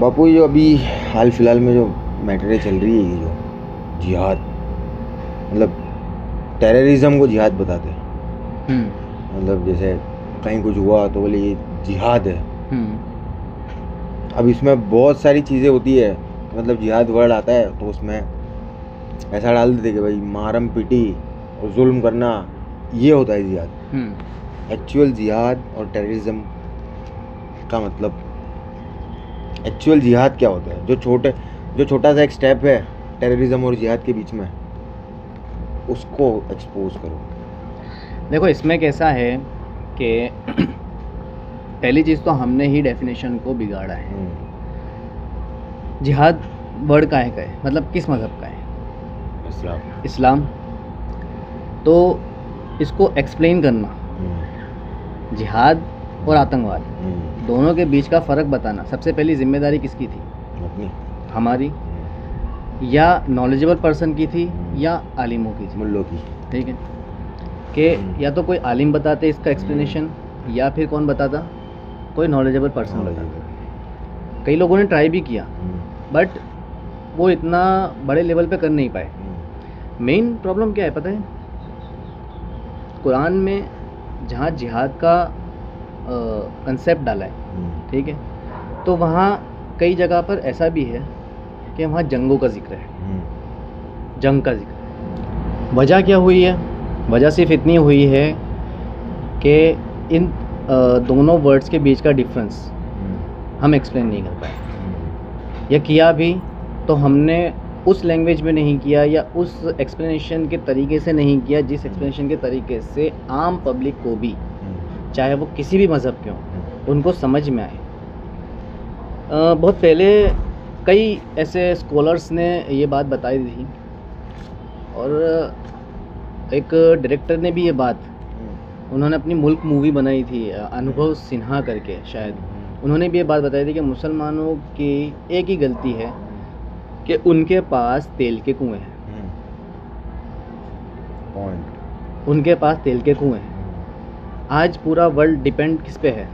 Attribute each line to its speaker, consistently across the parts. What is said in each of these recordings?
Speaker 1: बापू जो अभी हाल फिलहाल में जो मैटरें चल रही है, ये जो जिहाद, मतलब टेररिज्म को जिहाद बताते हैं। मतलब जैसे कहीं कुछ हुआ तो बोले ये जिहाद है। अब इसमें बहुत सारी चीज़ें होती है, मतलब जिहाद वर्ड आता है तो उसमें ऐसा डाल देते कि भाई मारम पिटी और जुल्म करना, ये होता है जिहाद। एक्चुअल जिहाद और टेररिज्म का मतलब, एक्चुअल जिहाद क्या होता है? जो छोटा सा एक स्टेप है टेररिज्म और जिहाद के बीच में, उसको एक्सपोज करो।
Speaker 2: देखो इसमें कैसा है कि पहली चीज़ तो हमने ही डेफिनेशन को बिगाड़ा है। जिहाद वर्ड का है, मतलब किस मज़हब का है? इस्लाम। तो इसको एक्सप्लेन करना, जिहाद और आतंकवाद दोनों के बीच का फ़र्क बताना, सबसे पहली जिम्मेदारी किसकी थी?
Speaker 1: अपनी,
Speaker 2: हमारी, या नॉलेजेबल पर्सन की थी, या आलिमों की थी,
Speaker 1: मुल्लों की।
Speaker 2: ठीक है कि या तो कोई आलिम बताते इसका एक्सप्लेनेशन, या फिर कौन बताता? कोई नॉलेजेबल पर्सन बताता। कई लोगों ने ट्राई भी किया, बट वो इतना बड़े लेवल पे कर नहीं पाए। मेन प्रॉब्लम क्या है पता है? कुरान में जहाँ जिहाद का कंसेप्ट डाला है, ठीक है, तो वहाँ कई जगह पर ऐसा भी है कि वहाँ जंगों का जिक्र है, जंग का जिक्र है। वजह क्या हुई है? वजह सिर्फ इतनी हुई है कि इन दोनों वर्ड्स के बीच का डिफरेंस हम एक्सप्लेन नहीं कर पाए, या किया भी तो हमने उस लैंग्वेज में नहीं किया, या उस एक्सप्लेनेशन के तरीके से नहीं किया जिस एक्सप्लेनेशन के तरीके से आम पब्लिक को भी, चाहे वो किसी भी मज़हब के हों, उनको समझ में आए। बहुत पहले कई ऐसे स्कॉलर्स ने ये बात बताई थी, और एक डायरेक्टर ने भी ये बात, उन्होंने अपनी मुल्क मूवी बनाई थी, अनुभव सिन्हा करके शायद, उन्होंने भी ये बात बताई थी कि मुसलमानों की एक ही गलती है कि उनके पास तेल के कुएं हैं। उनके पास तेल के कुएं हैं। आज पूरा वर्ल्ड डिपेंड किस पे है?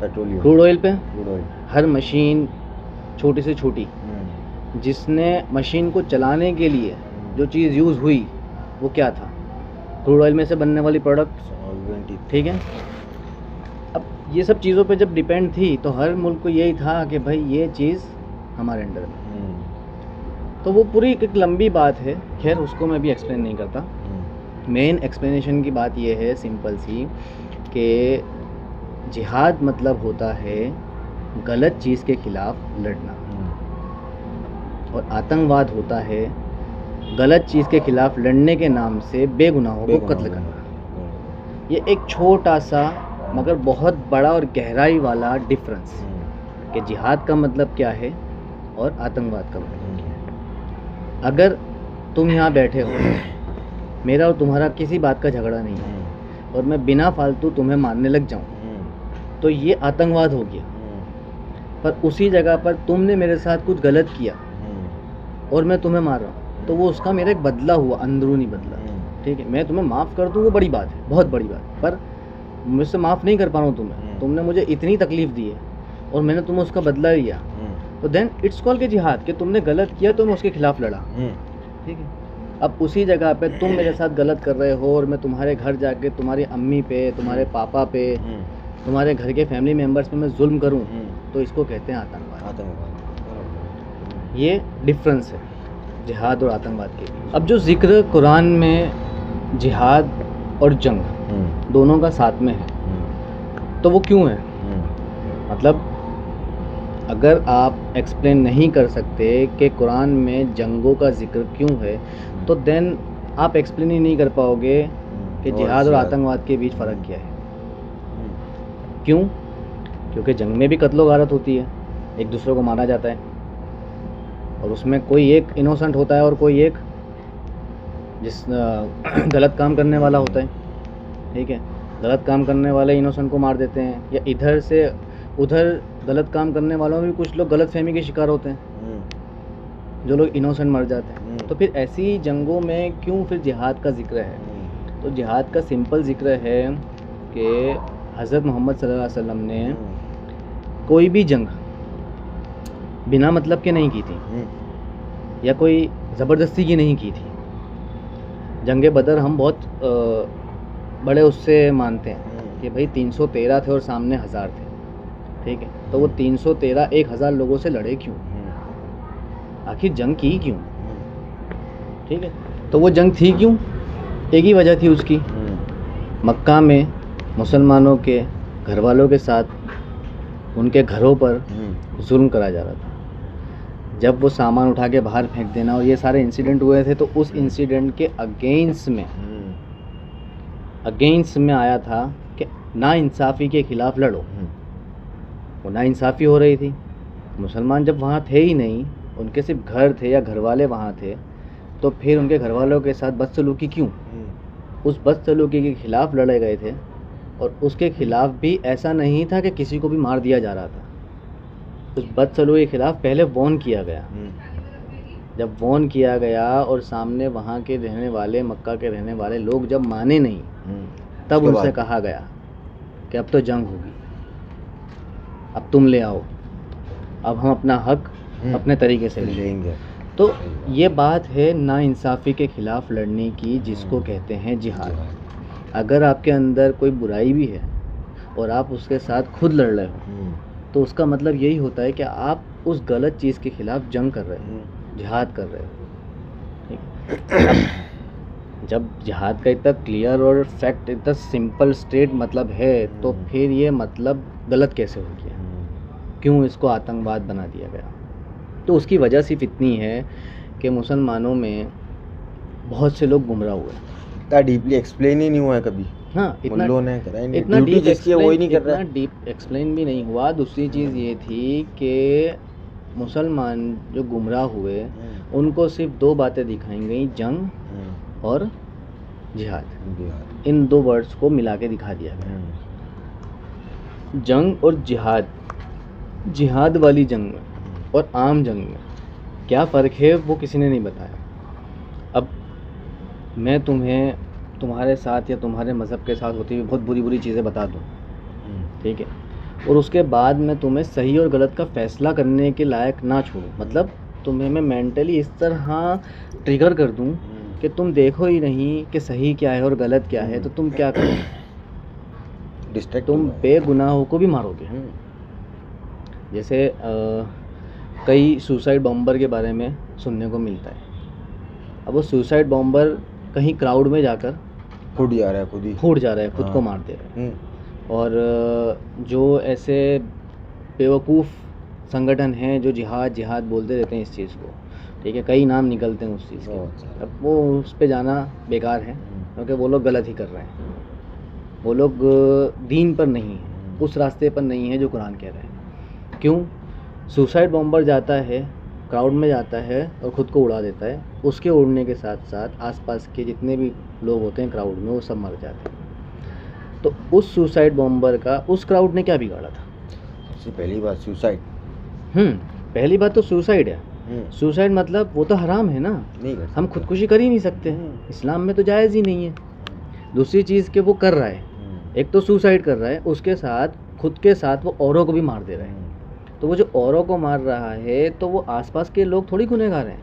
Speaker 1: पेट्रोलियम,
Speaker 2: क्रूड ऑयल पे।
Speaker 1: Crude oil.
Speaker 2: हर मशीन छोटी से छोटी, जिसने मशीन को चलाने के लिए जो चीज़ यूज़ हुई वो क्या था? क्रूड ऑयल में से बनने वाली प्रोडक्ट, ठीक है। अब ये सब चीज़ों पे जब डिपेंड थी तो हर मुल्क को यही था कि भाई ये चीज़ हमारे अंडर में। तो वो पूरी एक लंबी बात है, खैर उसको मैं भी एक्सप्लेन नहीं करता। मेन एक्सप्लेनेशन की बात ये है सिंपल सी कि जिहाद मतलब होता है गलत चीज़ के ख़िलाफ़ लड़ना, और आतंकवाद होता है गलत चीज़ के ख़िलाफ़ लड़ने के नाम से बेगुनाहों को कत्ल करना। ये एक छोटा सा मगर बहुत बड़ा और गहराई वाला डिफरेंस कि जिहाद का मतलब क्या है और आतंकवाद का मतलब क्या है। अगर तुम यहाँ बैठे हो, मेरा और तुम्हारा किसी बात का झगड़ा नहीं है, और मैं बिना फालतू तुम्हें मारने लग जाऊँ, तो ये आतंकवाद हो गया। पर उसी जगह पर तुमने मेरे साथ कुछ गलत किया और मैं तुम्हें मार रहा हूँ, तो वो उसका मेरा एक बदला हुआ, अंदरूनी बदला, ठीक है। मैं तुम्हें माफ़ कर दूँ वो बड़ी बात है, बहुत बड़ी बात, पर मुझसे माफ़ नहीं कर पा रहा हूँ तुम्हें, तुमने मुझे इतनी तकलीफ़ दी है और मैंने तुम्हें उसका बदला लिया, तो देन इट्स कॉल के जिहाद, कि तुमने गलत किया तो मैं उसके ख़िलाफ़ लड़ा, ठीक है। अब उसी जगह पे तुम मेरे साथ गलत कर रहे हो और मैं तुम्हारे घर जाके तुम्हारी अम्मी पे, तुम्हारे पापा पे, तुम्हारे घर के फैमिली मेम्बर्स पे मैं जुल्म करूं, तो इसको कहते हैं आतंकवाद। ये डिफरेंस है जिहाद और आतंकवाद के। अब जो जिक्र कुरान में जिहाद और जंग दोनों का साथ में है, तो वो क्यों है? मतलब अगर आप एक्सप्लेन नहीं कर सकते कि कुरान में जंगों का जिक्र क्यों है, तो देन आप एक्सप्लेन ही नहीं कर पाओगे कि जिहाद और आतंकवाद के बीच फ़र्क क्या है। क्यों? क्योंकि जंग में भी कत्लो गारत होती है, एक दूसरे को मारा जाता है, और उसमें कोई एक इनोसेंट होता है और कोई एक जिस गलत काम करने वाला होता है, ठीक है। गलत काम करने वाले इनोसेंट को मार देते हैं, या इधर से उधर गलत काम करने वालों में भी कुछ लोग गलत फहमी के शिकार होते हैं, जो लोग इनोसेंट मर जाते हैं। तो फिर ऐसी जंगों में क्यों फिर जिहाद का जिक्र है? तो जिहाद का सिंपल जिक्र है कि हज़रत मोहम्मद सल्लल्लाहु अलैहि वसल्लम ने कोई भी जंग बिना मतलब के नहीं की थी, या कोई ज़बरदस्ती की नहीं की थी। जंग बदर हम बहुत बड़े उससे मानते हैं कि भाई 313 थे और सामने 1000 थे, ठीक है, तो वो 313 1000 लोगों से लड़े क्यों, आखिर जंग की क्यों, ठीक है। तो वो जंग थी क्यों, एक ही वजह थी उसकी, मक्का में मुसलमानों के घर वालों के साथ उनके घरों पर जुल्म करा जा रहा था। जब वो सामान उठा के बाहर फेंक देना और ये सारे इंसिडेंट हुए थे, तो उस इंसिडेंट के अगेंस्ट में आया था कि नाइंसाफ़ी के ख़िलाफ़ लड़ो। वो नाइंसाफ़ी हो रही थी, मुसलमान जब वहाँ थे ही नहीं, उनके सिर्फ घर थे या घर वाले वहाँ थे, तो फिर उनके घर वालों के साथ बदसलूकी क्यों। उस बदसलूकी के ख़िलाफ़ लड़े गए थे, और उसके ख़िलाफ़ भी ऐसा नहीं था कि किसी को भी मार दिया जा रहा था। उस बदसलूकी के ख़िलाफ़ पहले वॉर्न किया गया। जब वॉर्न किया गया और सामने वहाँ के रहने वाले, मक्का के रहने वाले लोग जब माने नहीं, तब उनसे कहा गया कि अब तो जंग होगी, अब तुम ले आओ, अब हम अपना हक अपने तरीके से लेंगे। तो ये बात है नाइंसाफ़ी के ख़िलाफ़ लड़ने की, जिसको कहते हैं जिहाद। अगर आपके अंदर कोई बुराई भी है और आप उसके साथ खुद लड़ रहे हो, तो उसका मतलब यही होता है कि आप उस गलत चीज़ के ख़िलाफ़ जंग कर रहे हो, जिहाद कर रहे हो, ठीक है। जब जिहाद का इतना क्लियर और फैक्ट, इतना सिंपल स्ट्रेट मतलब है, तो फिर ये मतलब गलत कैसे हो गया, क्यों इसको आतंकवाद बना दिया गया। तो उसकी वजह सिर्फ इतनी है कि मुसलमानों में बहुत से लोग गुमराह हुए।
Speaker 1: इतना डीपली एक्सप्लेन ही नहीं हुआ है कभी।
Speaker 2: हाँ, इतना
Speaker 1: डीप
Speaker 2: एक्सप्लेन भी नहीं हुआ। दूसरी चीज़ ये थी कि मुसलमान जो गुमराह हुए, उनको सिर्फ 2 बातें दिखाई गई, जंग और जिहाद। इन 2 वर्ड्स को मिला के दिखा दिया गया। जंग और जिहाद, जिहाद वाली जंग में और आम जंग में क्या फ़र्क है, वो किसी ने नहीं बताया। अब मैं तुम्हें तुम्हारे साथ या तुम्हारे मज़हब के साथ होती हुई बहुत बुरी बुरी चीज़ें बता दूँ, ठीक है, और उसके बाद मैं तुम्हें सही और गलत का फ़ैसला करने के लायक ना छोड़ूँ, मतलब तुम्हें मैं मेंटली इस तरह ट्रिगर कर दूँ कि तुम देखो ही नहीं कि सही क्या है और गलत क्या है, तो तुम क्या करोगे, तुम बेगुनाहों को भी मारोगे। जैसे कई सुसाइड बॉम्बर के बारे में सुनने को मिलता है। अब वो सुसाइड बॉम्बर कहीं क्राउड में जाकर
Speaker 1: फूट जा रहा है,
Speaker 2: खुद को मार दे रहा है। और जो ऐसे बेवकूफ़ संगठन हैं जो जिहाद बोलते रहते हैं इस चीज़ को, ठीक है, कई नाम निकलते हैं उस चीज़ के। अब वो उस पे जाना बेकार है, क्योंकि वो लोग गलत ही कर रहे हैं। वो लोग दीन पर नहीं है, उस रास्ते पर नहीं है जो कुरान कह रहे हैं। क्यों? सुसाइड बॉम्बर जाता है, क्राउड में जाता है और ख़ुद को उड़ा देता है। उसके उड़ने के साथ साथ आसपास के जितने भी लोग होते हैं क्राउड में, वो सब मर जाते हैं। तो उस सुसाइड बॉम्बर का उस क्राउड ने क्या बिगाड़ा था?
Speaker 1: सबसे पहली बात सुसाइड।
Speaker 2: पहली बात तो सुसाइड है। सुसाइड मतलब वो तो हराम है ना,
Speaker 1: नहीं कर,
Speaker 2: हम खुदकुशी कर ही नहीं सकते, इस्लाम में तो जायज़ ही नहीं है। दूसरी चीज़ कि वो कर रहा है, एक तो सुसाइड कर रहा है, उसके साथ खुद के साथ वो औरों को भी मार दे रहा है। तो वो जो औरों को मार रहा है, तो वो आसपास के लोग थोड़ी गुनहगार हैं।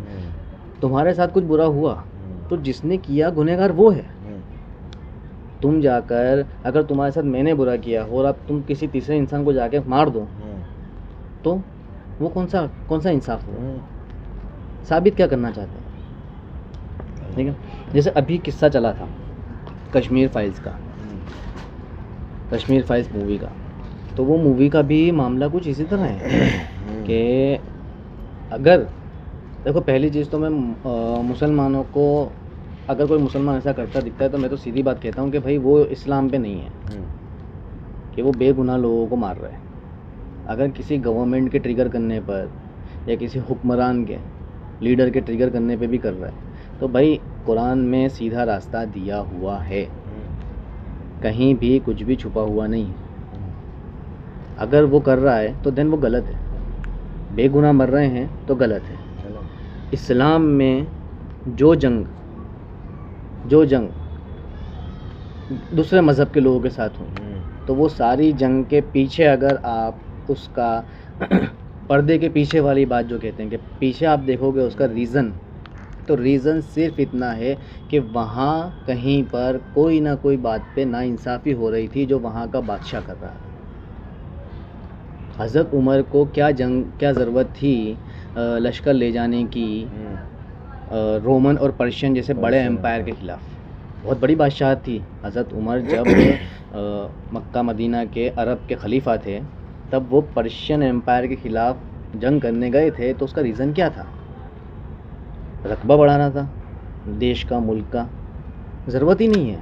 Speaker 2: तुम्हारे साथ कुछ बुरा हुआ तो जिसने किया गुनहगार वो है। तुम जाकर अगर तुम्हारे साथ मैंने बुरा किया हो और अब तुम किसी तीसरे इंसान को जाके मार दो, तो वो कौन सा इंसाफ हुआ? साबित क्या करना चाहते हैं? ठीक है, जैसे अभी किस्सा चला था कश्मीर फाइल्स का, कश्मीर फाइल्स मूवी का, तो वो मूवी का भी मामला कुछ इसी तरह है कि अगर देखो, पहली चीज़ तो मैं मुसलमानों को, अगर कोई मुसलमान ऐसा करता दिखता है तो मैं तो सीधी बात कहता हूँ कि भाई वो इस्लाम पे नहीं है, कि वो बेगुनाह लोगों को मार रहा है। अगर किसी गवर्नमेंट के ट्रिगर करने पर या किसी हुक्मरान के लीडर के ट्रिगर करने पे भी कर रहा है, तो भाई कुरान में सीधा रास्ता दिया हुआ है, कहीं भी कुछ भी छुपा हुआ नहीं है। अगर वो कर रहा है तो देन वो गलत है, बेगुनाह मर रहे हैं तो गलत है। इस्लाम में जो जंग दूसरे मज़हब के लोगों के साथ हो, तो वो सारी जंग के पीछे अगर आप उसका पर्दे के पीछे वाली बात जो कहते हैं कि पीछे आप देखोगे उसका रीज़न, तो रीज़न सिर्फ इतना है कि वहाँ कहीं पर कोई ना कोई बात पे नाइंसाफ़ी हो रही थी जो वहाँ का बादशाह कर रहा था। हज़रत उमर को क्या ज़रूरत थी लश्कर ले जाने की रोमन और पर्शियन जैसे बड़े एम्पायर के ख़िलाफ़। बहुत बड़ी बादशाह थी हज़रत उमर। जब मक्का मदीना के अरब के खलीफा थे तब वो पर्शियन एम्पायर के ख़िलाफ़ जंग करने गए थे, तो उसका रीज़न क्या था? रकबा बढ़ाना था देश का, मुल्क का। ज़रूरत ही नहीं है,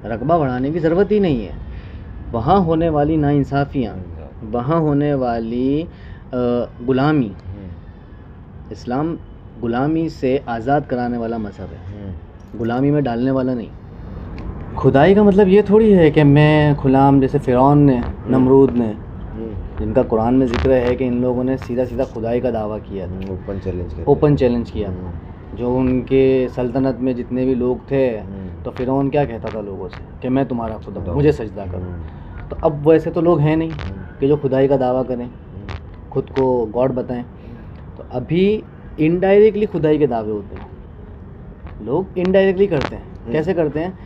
Speaker 2: रकबा बढ़ाने की ज़रूरत ही नहीं है। वहाँ होने वाली नाइंसाफ़ियाँ, वहाँ होने वाली ग़ुलामी, इस्लाम ग़ुलामी से आज़ाद कराने वाला मज़हब है, ग़ुलामी में डालने वाला नहीं। खुदाई का मतलब ये थोड़ी है कि मैं ग़ुलाम, जैसे फ़िरौन ने, नमरूद ने, जिनका कुरान में ज़िक्र है कि इन लोगों ने सीधा सीधा खुदाई का दावा किया, ओपन चैलेंज किया। जो उनके सल्तनत में जितने भी लोग थे, तो फ़िरौन क्या कहता था लोगों से कि मैं तुम्हारा खुदा हूँ, मुझे सजदा करो। तो अब वैसे तो लोग हैं नहीं कि जो खुदाई का दावा करें, खुद को गॉड बताएं। तो अभी इनडायरेक्टली खुदाई के दावे होते हैं, लोग इनडायरेक्टली करते हैं। कैसे करते हैं?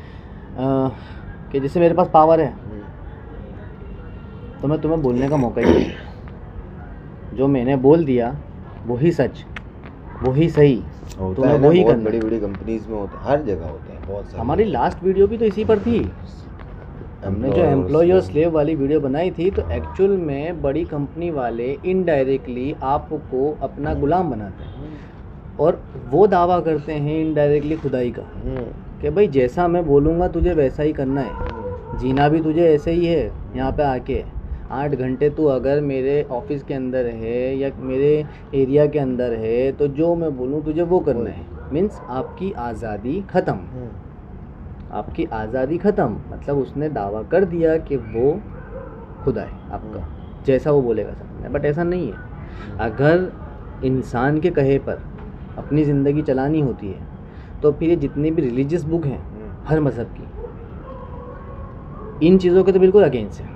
Speaker 2: कि जैसे मेरे पास पावर है तो मैं तुम्हें बोलने का मौका ही नहीं, जो मैंने बोल दिया वही सच, वही सही, तुम्हें वही करना।
Speaker 1: बड़ी बड़ी कंपनीज में होता है, हर जगह होता है, बहुत सारे।
Speaker 2: हमारी लास्ट वीडियो भी तो इसी पर थी। हमने जो एम्प्लॉय और स्लेव वाली वीडियो बनाई थी, तो एक्चुअल में बड़ी कंपनी वाले इनडायरेक्टली आपको अपना गुलाम बनाते हैं और वो दावा करते हैं इनडायरेक्टली खुदाई का कि भाई जैसा मैं बोलूँगा तुझे वैसा ही करना है, जीना भी तुझे ऐसे ही है। यहाँ पे आके 8 घंटे तू अगर मेरे ऑफिस के अंदर है या मेरे एरिया के अंदर है, तो जो मैं बोलूँ तुझे वो करना है। मीन्स आपकी आज़ादी ख़त्म, आपकी आज़ादी ख़त्म। मतलब उसने दावा कर दिया कि वो खुदा है आपका, जैसा वो बोलेगा समझना। बट ऐसा नहीं है। अगर इंसान के कहे पर अपनी ज़िंदगी चलानी होती है तो फिर ये जितनी भी रिलीजियस बुक हैं हर मज़हब की, इन चीज़ों के तो बिल्कुल अगेंस्ट है।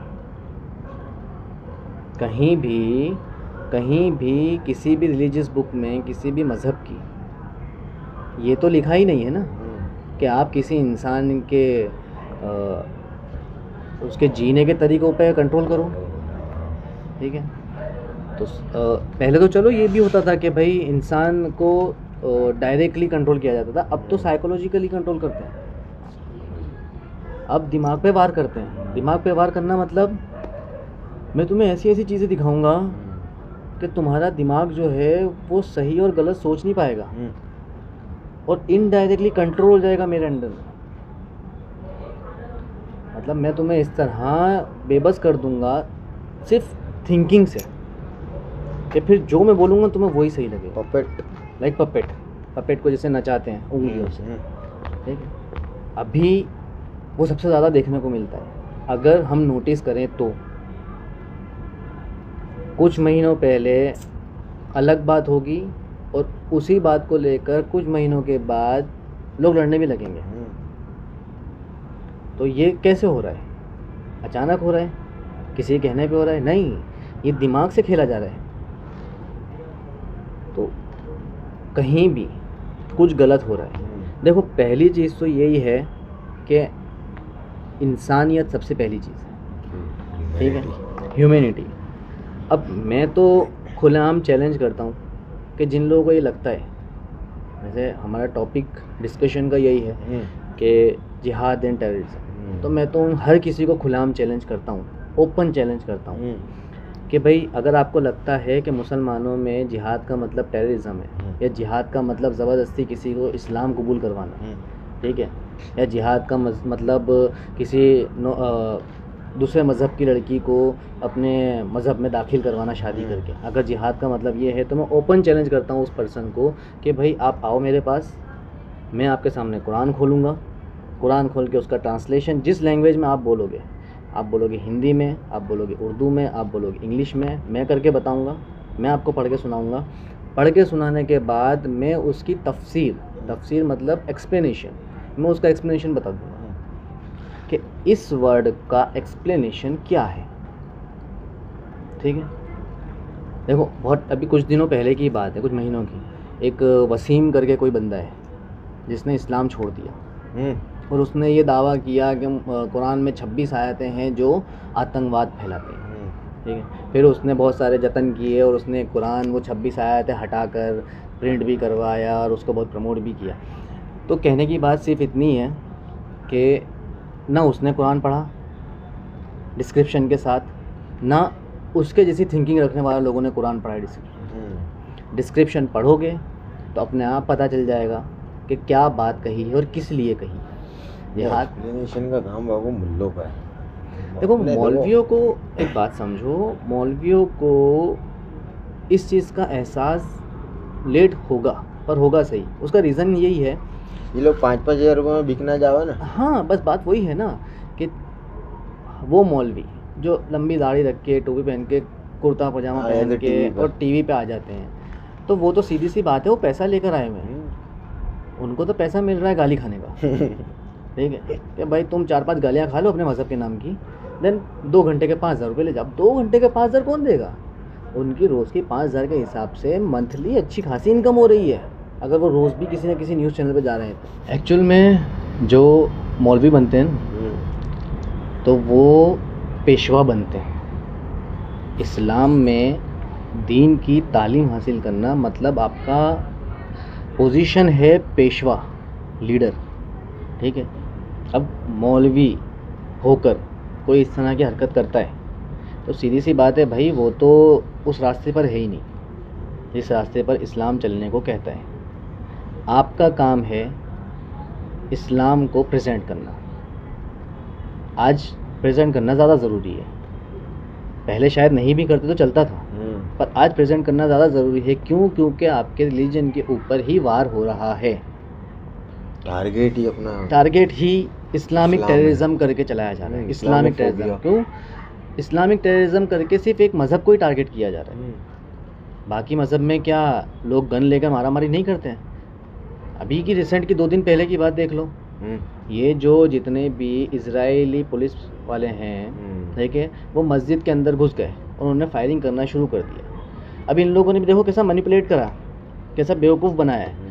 Speaker 2: कहीं भी किसी भी रिलीजियस बुक में, किसी भी मज़हब की ये तो लिखा ही नहीं है ना कि आप किसी इंसान के उसके जीने के तरीक़ों पे कंट्रोल करो। ठीक है, तो पहले तो चलो ये भी होता था कि भाई इंसान को डायरेक्टली कंट्रोल किया जाता था, अब तो साइकोलॉजिकली कंट्रोल करते हैं। अब दिमाग पे वार करते हैं। दिमाग पे वार करना मतलब मैं तुम्हें ऐसी ऐसी चीज़ें दिखाऊंगा कि तुम्हारा दिमाग जो है वो सही और गलत सोच नहीं पाएगा और इनडायरेक्टली कंट्रोल हो जाएगा मेरे अंडर में। मतलब मैं तुम्हें इस तरह बेबस कर दूंगा सिर्फ थिंकिंग से कि फिर जो मैं बोलूँगा तुम्हें वही सही लगेगा।
Speaker 1: पपेट,
Speaker 2: लाइक पपेट को जैसे नचाते हैं उंगलियों से, ठीक है। अभी वो सबसे ज़्यादा देखने को मिलता है। अगर हम नोटिस करें तो कुछ महीनों पहले अलग बात होगी और उसी बात को लेकर कुछ महीनों के बाद लोग लड़ने भी लगेंगे। तो ये कैसे हो रहा है? अचानक हो रहा है? किसी कहने पे हो रहा है? नहीं, ये दिमाग से खेला जा रहा है। तो कहीं भी कुछ गलत हो रहा है। देखो, पहली चीज़ तो यही है कि इंसानियत सबसे पहली चीज़ है, ठीक है, ह्यूमैनिटी। अब मैं तो खुलेआम चैलेंज करता हूँ कि जिन लोगों को ये लगता है, वैसे हमारा टॉपिक डिस्कशन का यही है कि जिहाद एंड टेररिज्म, तो मैं तो हर किसी को खुलेआम चैलेंज करता हूँ, ओपन चैलेंज करता हूँ कि भाई अगर आपको लगता है कि मुसलमानों में जिहाद का मतलब टेररिज्म है या जिहाद का मतलब ज़बरदस्ती किसी को इस्लाम कबूल करवाना, ठीक है, या जिहाद का मतलब किसी दूसरे मज़हब की लड़की को अपने मज़हब में दाखिल करवाना शादी करके, अगर जिहाद का मतलब ये है, तो मैं ओपन चैलेंज करता हूँ उस पर्सन को कि भाई आप आओ मेरे पास, मैं आपके सामने कुरान खोलूँगा, कुरान खोल के उसका ट्रांसलेशन जिस लैंग्वेज में आप बोलोगे हिंदी में, आप बोलोगे उर्दू में, आप बोलोगे इंग्लिश में, मैं करके बताऊँगा, मैं आपको पढ़ के सुनाऊँगा। पढ़ के सुनाने के बाद मैं उसकी तफसीर मतलब एक्सप्लेनेशन, मैं उसका एक्सप्लेनेशन बता दूँगा कि इस वर्ड का एक्सप्लेनेशन क्या है, ठीक है। देखो बहुत अभी कुछ दिनों पहले की बात है, कुछ महीनों की, एक वसीम करके कोई बंदा है जिसने इस्लाम छोड़ दिया और उसने ये दावा किया कि कुरान में 26 आयतें हैं जो आतंकवाद फैलाते हैं। ठीक है, फिर उसने बहुत सारे जतन किए और उसने कुरान वो 26 आयतें हटाकर प्रिंट भी करवाया और उसको बहुत प्रमोट भी किया। तो कहने की बात सिर्फ इतनी है कि ना उसने कुरान पढ़ा डिस्क्रिप्शन के साथ, ना उसके जैसी थिंकिंग रखने वाले लोगों ने कुरान पढ़ा डिस्क्रिप्शन पढ़ोगे तो अपने आप पता चल जाएगा कि क्या बात कही है और किस लिए कही है।
Speaker 1: एक्सप्लेनेशन का काम बाबू मुल्लों का है।
Speaker 2: देखो मौलवियों को एक बात समझो, मौलवियों को इस चीज़ का एहसास लेट होगा पर होगा सही। उसका रीज़न यही है,
Speaker 1: ये लोग 5-5 हज़ार रुपये में बिकना जाओ ना।
Speaker 2: हाँ बस बात वही है ना कि वो मौलवी जो लंबी दाढ़ी रख के टोपी पहन के कुर्ता पजामा पहन के और टीवी पे आ जाते हैं, तो वो तो सीधी सी बात है वो पैसा लेकर आए हुए हैं, उनको तो पैसा मिल रहा है गाली खाने का। ठीक है कि भाई तुम 4-5 गालियाँ खा लो अपने मज़हब के नाम की, देन 2 घंटे के 5,000 रुपये ले जाओ। 2 घंटे के 5,000 कौन देगा? उनकी रोज़ की 5,000 के हिसाब से मंथली अच्छी खासी इनकम हो रही है, अगर वो रोज़ भी किसी न किसी न्यूज़ चैनल पे जा रहे हैं तो। एक्चुअल में जो मौलवी बनते हैं तो वो पेशवा बनते हैं। इस्लाम में दीन की तालीम हासिल करना मतलब आपका पोजीशन है पेशवा, लीडर। ठीक है, अब मौलवी होकर कोई इस तरह की हरकत करता है तो सीधी सी बात है भाई वो तो उस रास्ते पर है ही नहीं जिस रास्ते पर इस्लाम चलने को कहता है। आपका काम है इस्लाम को प्रेजेंट करना। आज प्रेजेंट करना ज़्यादा ज़रूरी है, पहले शायद नहीं भी करते तो चलता था, पर आज प्रेजेंट करना ज़्यादा ज़रूरी है। क्यों? क्योंकि आपके रिलीजन के ऊपर ही वार हो रहा है। टारगेट ही इस्लामिक टेररिज्म करके चलाया जा रहा है। इस्लामिक टेररिज्म क्यों? इस्लामिक टेररिज्म करके सिर्फ एक मज़हब को ही टारगेट किया जा रहा है। बाकी मज़हब में क्या लोग गन लेकर मारामारी नहीं करते हैं? अभी की रिसेंट की 2 दिन पहले की बात देख लो, ये जो जितने भी इजरायली पुलिस वाले हैं, ठीक है, वो मस्जिद के अंदर घुस गए और उन्होंने फायरिंग करना शुरू कर दिया। अब इन लोगों ने भी देखो कैसा मैनिपुलेट करा, कैसा बेवकूफ़ बनाया है।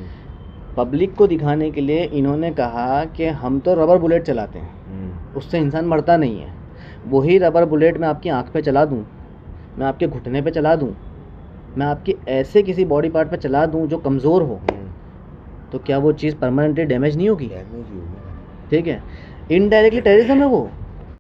Speaker 2: पब्लिक को दिखाने के लिए इन्होंने कहा कि हम तो रबर बुलेट चलाते हैं, उससे इंसान मरता नहीं है। वही रबर बुलेट मैं आपकी आँख पे चला दूँ, मैं आपके घुटने पे चला दूँ, मैं आपकी ऐसे किसी बॉडी पार्ट पे चला दूँ जो कमज़ोर हो, तो क्या वो चीज़ परमानेंटली डैमेज नहीं होगी? ठीक है, इनडायरेक्टली टेररिज्म है वो।